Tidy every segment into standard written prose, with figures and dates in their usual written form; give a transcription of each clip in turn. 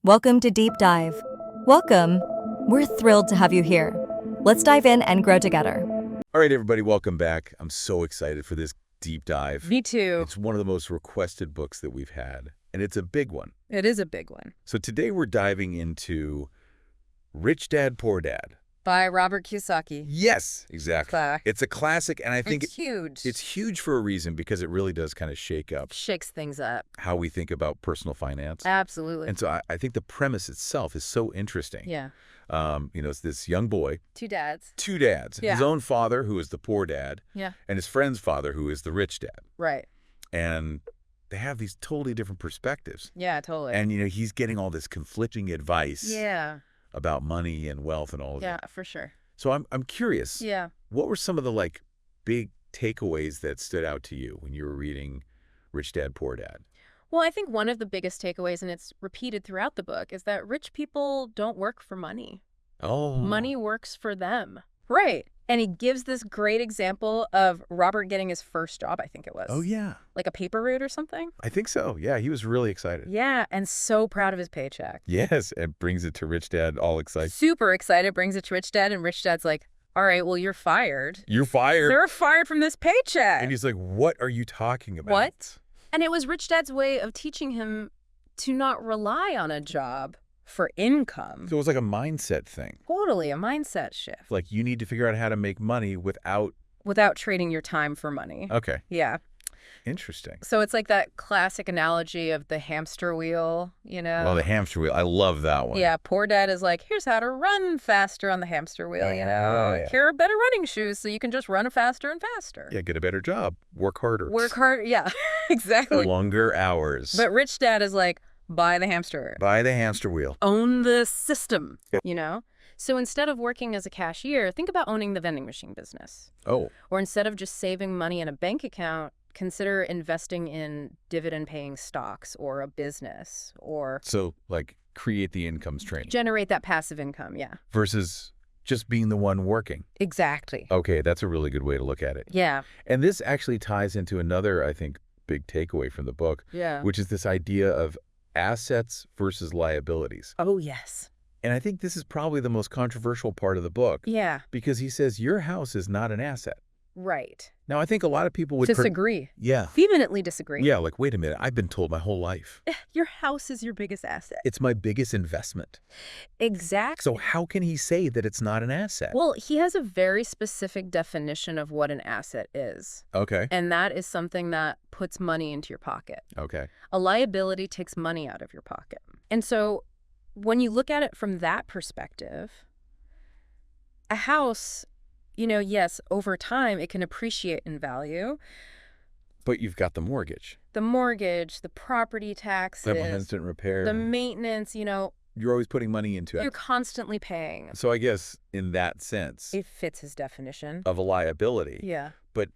Welcome to Deep Dive. Welcome. We're thrilled to have you here. Let's dive in and grow together. All right, everybody, welcome back. I'm so excited for this deep dive. Me too. It's one of the most requested books that we've had, and it's a big one. It is a big one. So today we're diving into Rich Dad, Poor Dad. By Robert Kiyosaki. Yes, exactly. It's a classic, and I think it's huge. It's huge for a reason because it really does kind of shake up. Shakes things up. How we think about personal finance. Absolutely. And so I think the premise itself is so interesting. Yeah. It's this young boy. Two dads. Yeah. His own father, who is the poor dad. Yeah. And his friend's father, who is the rich dad. Right. And they have these totally different perspectives. Yeah, totally. And, he's getting all this conflicting advice. Yeah. About money and wealth and all of that. Yeah, for sure. So I'm curious. Yeah. What were some of the, big takeaways that stood out to you when you were reading Rich Dad, Poor Dad? Well, I think one of the biggest takeaways, and it's repeated throughout the book, is that rich people don't work for money. Oh. Money works for them. Right. And he gives this great example of Robert getting his first job, I think it was. Oh, yeah. Like a paper route or something? I think so. Yeah, he was really excited. Yeah, and so proud of his paycheck. Yes, it brings it to Rich Dad all excited. Super excited, brings it to Rich Dad, and Rich Dad's like, all right, well, you're fired. You're fired. They're fired from this paycheck. And he's like, what are you talking about? What? And it was Rich Dad's way of teaching him to not rely on a job for income. So it was like a mindset thing. Totally, a mindset shift. Like you need to figure out how to make money without trading your time for money. Okay. Yeah. Interesting. So it's like that classic analogy of the hamster wheel, Well, the hamster wheel. I love that one. Yeah, poor dad is like, here's how to run faster on the hamster wheel, Oh, yeah. Here are better running shoes so you can just run faster and faster. Yeah, get a better job. Work harder. Work hard, yeah, exactly. Longer hours. But Rich Dad is like, buy the hamster. Buy the hamster wheel. Own the system, Yep. So instead of working as a cashier, think about owning the vending machine business. Oh. Or instead of just saving money in a bank account, consider investing in dividend-paying stocks or a business or... So, create the income stream. Generate that passive income, yeah. Versus just being the one working. Exactly. Okay, that's a really good way to look at it. Yeah. And this actually ties into another, I think, big takeaway from the book. Yeah. Which is this idea of assets versus liabilities. Oh, yes. And I think this is probably the most controversial part of the book. Yeah. Because he says your house is not an asset. Right. Now, I think a lot of people would... Disagree. Yeah. Vehemently disagree. Yeah, wait a minute. I've been told my whole life. Your house is your biggest asset. It's my biggest investment. Exactly. So how can he say that it's not an asset? Well, he has a very specific definition of what an asset is. Okay. And that is something that puts money into your pocket. Okay. A liability takes money out of your pocket. And so when you look at it from that perspective, a house, yes, over time it can appreciate in value. But you've got the mortgage. The mortgage, the property taxes. The constant repair. The maintenance, You're always putting money into it. You're constantly paying. So I guess in that sense... It fits his definition. Of a liability. Yeah. But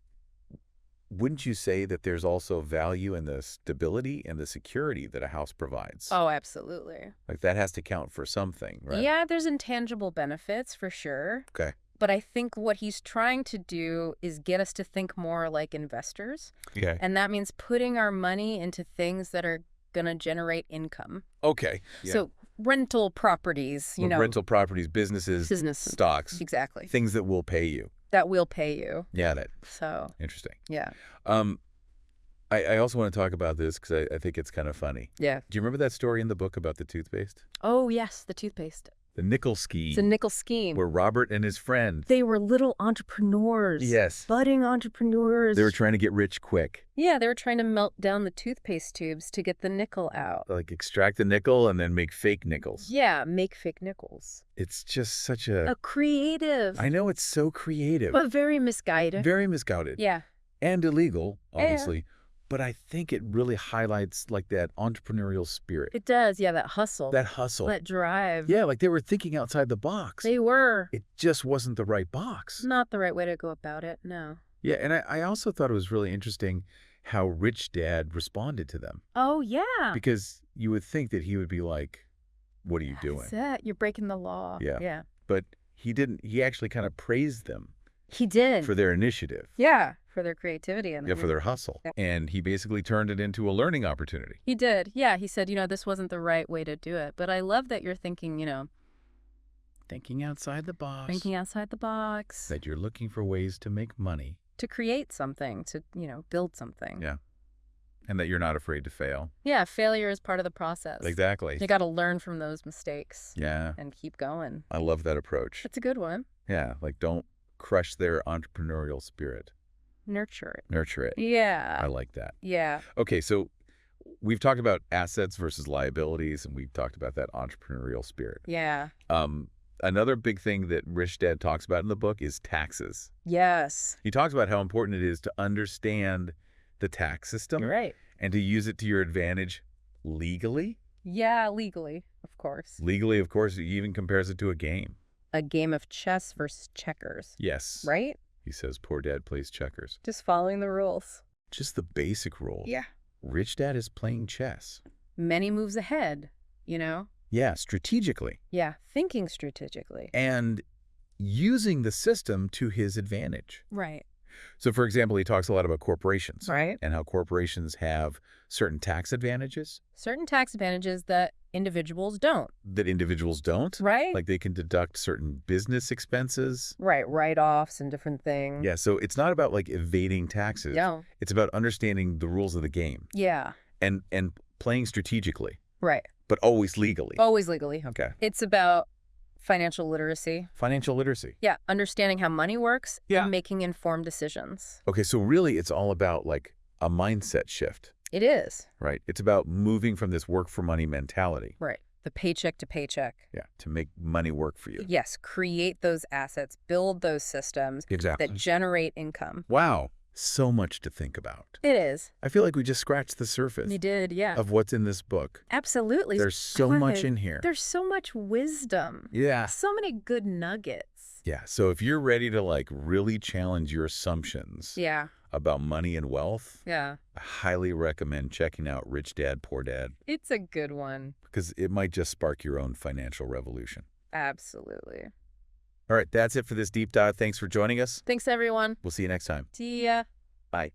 wouldn't you say that there's also value in the stability and the security that a house provides? Oh, absolutely. That has to count for something, right? Yeah, there's intangible benefits for sure. Okay. But I think what he's trying to do is get us to think more like investors. Okay. And that means putting our money into things that are going to generate income. Okay. Yeah. So rental properties, Rental properties, businesses, stocks. Exactly. Things that will pay you. That will pay you. Yeah, So. Interesting. Yeah. I also want to talk about this because I think it's kind of funny. Yeah. Do you remember that story in the book about the toothpaste? Oh, yes, the toothpaste. The nickel scheme. It's a nickel scheme. Where Robert and his friend... They were little entrepreneurs. Yes. Budding entrepreneurs. They were trying to get rich quick. Yeah, they were trying to melt down the toothpaste tubes to get the nickel out. Extract the nickel and then make fake nickels. Yeah, make fake nickels. It's just such a... creative. I know, it's so creative. But very misguided. Very misguided. Yeah. And illegal, obviously. Yeah. But I think it really highlights that entrepreneurial spirit. It does, yeah, that hustle. That drive. Yeah, they were thinking outside the box. They were. It just wasn't the right box. Not the right way to go about it, no. Yeah, and I also thought it was really interesting how Rich Dad responded to them. Oh, yeah. Because you would think that he would be like, what are you doing? That's it. You're breaking the law. Yeah. Yeah. But he didn't. He actually kind of praised them. He did. for their initiative. Yeah, for their creativity. And Yeah, for their hustle. Yeah. And he basically turned it into a learning opportunity. He did. Yeah, he said, this wasn't the right way to do it. But I love that you're thinking, Thinking outside the box. thinking outside the box. That you're looking for ways to make money. To create something, to, build something. Yeah. And that you're not afraid to fail. Yeah, failure is part of the process. Exactly. You got to learn from those mistakes. Yeah. And keep going. I love that approach. That's a good one. Yeah. Like, don't crush their entrepreneurial spirit. Nurture it. Nurture it. Yeah. I like that. Yeah. Okay, so we've talked about assets versus liabilities, and we've talked about that entrepreneurial spirit. Yeah. Another big thing that Rich Dad talks about in the book is taxes. Yes. He talks about how important it is to understand the tax system You're right. and to use it to your advantage legally. Yeah, legally, of course. Legally, of course, he even compares it to a game. A game of chess versus checkers. Yes. Right? He says poor dad plays checkers. Just following the rules. Just the basic rule. Yeah. Rich Dad is playing chess. Many moves ahead, Yeah, strategically. Yeah, thinking strategically. And using the system to his advantage. Right. So, for example, he talks a lot about corporations. Right. And how corporations have certain tax advantages Certain tax advantages that individuals don't. that individuals don't. Right? Like they can deduct certain business expenses. Right, write-offs and different things. Yeah, so it's not about like evading taxes. Yeah. It's about understanding the rules of the game Yeah. and playing strategically, Right. but always legally. Always legally. Okay. It's about financial literacy. Financial literacy. Yeah, understanding how money works Yeah. and making informed decisions. Okay, so really it's all about like a mindset shift, It is. right? It's about moving from this work for money mentality. Right. The paycheck to paycheck. Yeah, to make money work for you. Yes, create those assets, build those systems Exactly. that generate income. Wow, so much to think about. It is. I feel like we just scratched the surface You did, yeah. of what's in this book. Absolutely. There's so much in here. There's so much wisdom. Yeah. So many good nuggets. Yeah, so if you're ready to like really challenge your assumptions Yeah. about money and wealth, Yeah. I highly recommend checking out Rich Dad, Poor Dad, It's a good one. because it might just spark your own financial revolution. Absolutely. All right, that's it for this deep dive. Thanks for joining us. Thanks, everyone. We'll see you next time. See ya. Bye.